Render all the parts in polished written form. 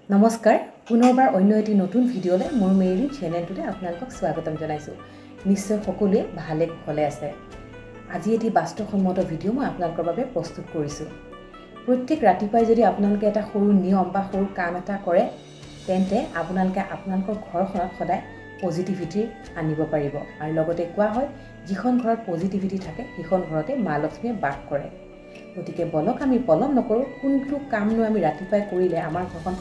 নমস্কাৰ পুনৰবাৰ অন্য এটি নতুন ভিডিঅ'লৈ মোৰ মেইলি চেনেলটোতে আপোনালোকক স্বাগতম জনাইছোঁ নিশ্চয় সকলোৱে ভালে কুশলে আছে আজি এটি বাস্তৱসন্মত ভিডিঅ' মই আপোনালোকৰ বাবে প্ৰস্তুত কৰিছোঁ প্ৰত্যেক ৰাতিপুৱাই যদি আপোনালোকে এটা সৰু নিয়ম বা সৰু কাম এটা কৰে তেন্তে আপোনালোকে আপোনালোকৰ ঘৰখনত সদায় পজিটিভিটি আনিব পাৰিব আৰু লগতে কোৱা হয় যিখন ঘৰত পজিটিভিটি থাকে সেইখন ঘৰতে মা লক্ষ্মীয়ে বাস কৰে গতিকে বলক আমি পলম নকৰো কোনটো কামনো আমি ৰাতিপুৱাই কৰিলে আমাৰ ঘৰখন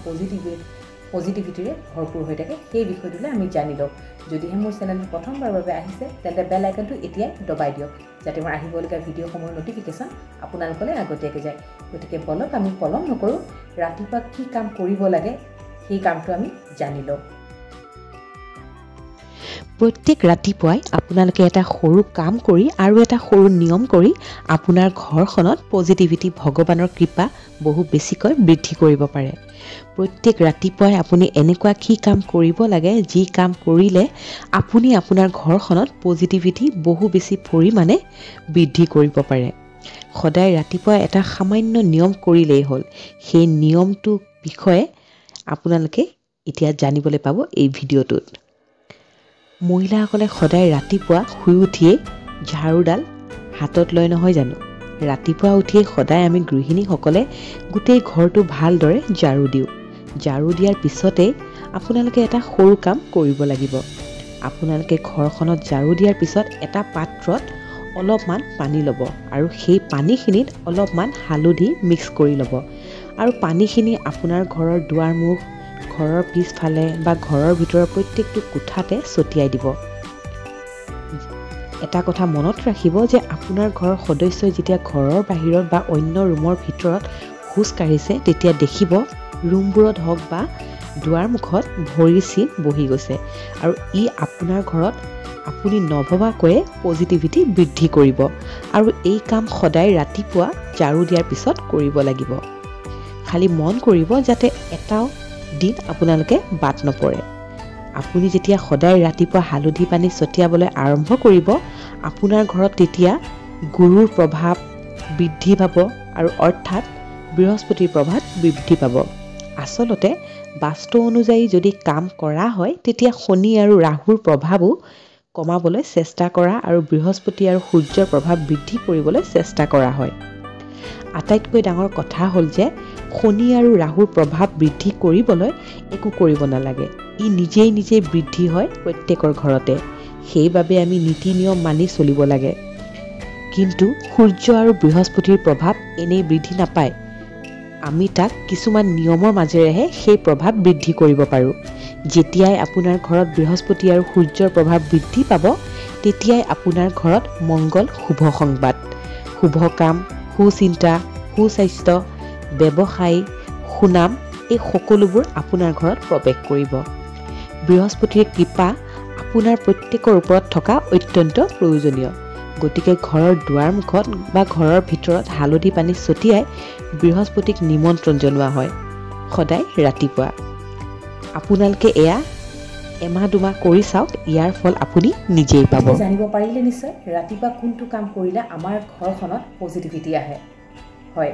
পজিটিভিটিৰে ভৰপূৰ হৈ থাকে সেই বিষয়টোলৈ আমি জানি লওঁ যদিহে মোৰ চেনেলটো প্ৰথমবাৰৰ বাবে আহিছে তেন্তে বেল আইকনটো এতিয়াই দবাই দিয়ক যাতে মই আহিবলগীয়া ভিডিঅ'সমূহৰ নটিফিকেশ্যন আপোনালোকলৈ আগতীয়াকৈ যায় গতিকে বলক আমি পলম নকৰো ৰাতিপুৱা কি কাম কৰিব লাগে সেই কামটো আমি জানি লওঁ প্ৰত্যেক ৰাতিপুৱাই আপোনালোকে এটা সৰু কাম কৰি আৰু এটা সৰু নিয়ম কৰি আপোনাৰ ঘৰখনত পজিটিভিটি ভগৱানৰ কৃপা বহু বেছিকৈ বৃদ্ধি কৰিব পাৰে প্ৰত্যেক ৰাতিপুৱাই আপুনি এনেকুৱা কি কাম কৰিব লাগে যি কাম কৰিলে আপুনি আপোনাৰ ঘৰখনত পজিটিভিটি বহু বেছি পৰিমাণে বৃদ্ধি কৰিব পাৰে সদায় ৰাতিপুৱা এটা সামান্য নিয়ম কৰিলেই হ'ল সেই নিয়মটো বিষয়ে আপোনালোকে এতিয়া জানিবলৈ পাব এই ভিডিঅ'টোত মহিলাসকলে সদায় ৰাতিপুৱা শুই উঠিয়ে ঝাৰুডাল হাতত লৈ নহয় জানো ৰাতিপুৱা উঠিয়ে সদায় আমি গৃহিণীসকলে গোটেই ঘৰটো ভালদৰে ঝাৰু দিওঁ ঝাৰু দিয়াৰ পিছতে আপোনালোকে এটা সৰু কাম কৰিব লাগিব আপোনালোকে ঘৰখনত ঝাৰু দিয়াৰ পিছত এটা পাত্ৰত অলপমান পানী ল'ব আৰু সেই পানীখিনিত অলপমান হালধি মিক্স কৰি ল'ব আৰু পানীখিনি আপোনাৰ ঘৰৰ দুৱাৰমুখ ঘৰৰ পিছফালে বা ঘৰৰ ভিতৰৰ প্ৰত্যেকটো কোঠাতে ছটিয়াই দিব এটা কথা মনত ৰাখিব যে আপোনাৰ ঘৰৰ সদস্যই যেতিয়া ঘৰৰ বাহিৰত বা অন্য ৰুমৰ ভিতৰত খোজ কাঢ়িছে তেতিয়া দেখিব ৰুমবোৰত হওক বা দুৱাৰমুখত ভৰি চিন বহি গৈছে আৰু ই আপোনাৰ ঘৰত আপুনি নভবাকৈয়ে পজিটিভিটি বৃদ্ধি কৰিব আৰু এই কাম সদায় ৰাতিপুৱা ঝাৰু দিয়াৰ পিছত কৰিব লাগিব খালি মন কৰিব যাতে এটাও দিন আপোনালোকে বাদ নপৰে আপুনি যেতিয়া সদায় ৰাতিপুৱা হালধি পানী ছটিয়াবলৈ আৰম্ভ কৰিব আপোনাৰ ঘৰত তেতিয়া গুৰুৰ প্ৰভাৱ বৃদ্ধি পাব আৰু অৰ্থাৎ বৃহস্পতিৰ প্ৰভাৱ বৃদ্ধি পাব আচলতে বাস্তু অনুযায়ী যদি কাম কৰা হয় তেতিয়া শনি আৰু ৰাহুৰ প্ৰভাৱো কমাবলৈ চেষ্টা কৰা আৰু বৃহস্পতি আৰু সূৰ্যৰ প্ৰভাৱ বৃদ্ধি কৰিবলৈ চেষ্টা কৰা হয় আটাইতকৈ ডাঙৰ কথা হ'ল যে শনি আৰু ৰাহুৰ প্ৰভাৱ বৃদ্ধি কৰিবলৈ একো কৰিব নালাগে ই নিজেই বৃদ্ধি হয় প্ৰত্যেকৰ ঘৰতে সেইবাবে আমি নীতি নিয়ম মানি চলিব লাগে কিন্তু সূৰ্য আৰু বৃহস্পতিৰ প্ৰভাৱ এনেই বৃদ্ধি নাপায় আমি তাক কিছুমান নিয়মৰ মাজেৰেহে সেই প্ৰভাৱ বৃদ্ধি কৰিব পাৰোঁ যেতিয়াই আপোনাৰ ঘৰত বৃহস্পতি আৰু সূৰ্যৰ প্ৰভাৱ বৃদ্ধি পাব তেতিয়াই আপোনাৰ ঘৰত মংগল শুভ সংবাদ শুভ কাম সুচিন্তা সুস্বাস্থ্য ব্যৱসায় সুনাম এই সকলোবোৰ আপোনাৰ ঘৰত প্ৰৱেশ কৰিব বৃহস্পতিৰ কৃপা আপোনাৰ প্ৰত্যেকৰ ওপৰত থকা অত্যন্ত প্ৰয়োজনীয় গতিকে ঘৰৰ দুৱাৰমুখত বা ঘৰৰ ভিতৰত হালধি পানী ছটিয়াই বৃহস্পতিক নিমন্ত্ৰণ জনোৱা হয় সদায় ৰাতিপুৱা আপোনালোকে এয়া এমাহ দুমাহ কৰি চাওক ইয়াৰ ফল আপুনি নিজেই পাব জানিব পাৰিলে নিশ্চয় ৰাতিপুৱা কোনটো কাম কৰিলে আমাৰ ঘৰখনত পজিটিভিটি আহে হয়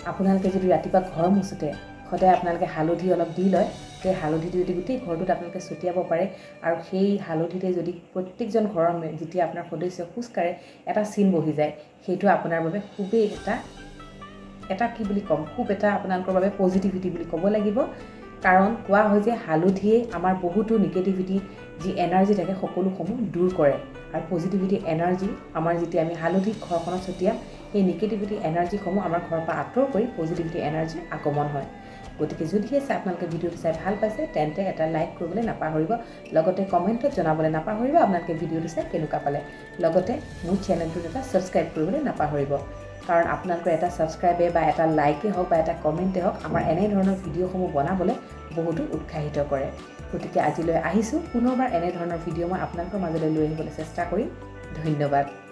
আপোনালোকে যদি ৰাতিপুৱা ঘৰ মুচোতে সদায় আপোনালোকে হালধি অলপ দি লয় সেই হালধিটো যদি গোটেই ঘৰটোত আপোনালোকে ছটিয়াব পাৰে আৰু সেই হালধিতে যদি প্ৰত্যেকজন ঘৰৰ যেতিয়া আপোনাৰ সদস্য খোজ কাঢ়ে এটা চিন বহি যায় সেইটো আপোনাৰ বাবে খুবেই এটা কি বুলি ক'ম খুব এটা আপোনালোকৰ বাবে পজিটিভিটি বুলি ক'ব লাগিব কাৰণ কোৱা হয় যে হালধিয়ে আমাৰ বহুতো নিগেটিভিটি যি এনাৰ্জি থাকে সকলোসমূহ দূৰ কৰে আৰু পজিটিভিটি এনাৰ্জি আমাৰ যেতিয়া আমি হালধি ঘৰখনত ছটিয়াম সেই নিগেটিভিটি এনাৰ্জিসমূহ আমাৰ ঘৰৰ পৰা আঁতৰ কৰি পজিটিভিটি এনাৰ্জি আগমন হয় গতিকে যদিহে আপোনালোকে ভিডিঅ'টো চাই ভাল পাইছে তেন্তে এটা লাইক কৰিবলৈ নাপাহৰিব লগতে কমেণ্টত জনাবলৈ নাপাহৰিব আপোনালোকে ভিডিঅ'টো চাই কেনেকুৱা পালে লগতে মোৰ চেনেলটোত এটা ছাবস্ক্ৰাইব কৰিবলৈ নাপাহৰিব কাৰণ আপোনালোকৰ এটা ছাবস্ক্ৰাইবে বা এটা লাইকে হওক বা এটা কমেণ্টে হওক আমাৰ এনেধৰণৰ ভিডিঅ'সমূহ বনাবলৈ বহুতো উৎসাহিত কৰে গতিকে আজিলৈ আহিছোঁ পুনৰবাৰ এনেধৰণৰ ভিডিঅ' মই আপোনালোকৰ মাজলৈ লৈ আহিবলৈ চেষ্টা কৰিম ধন্যবাদ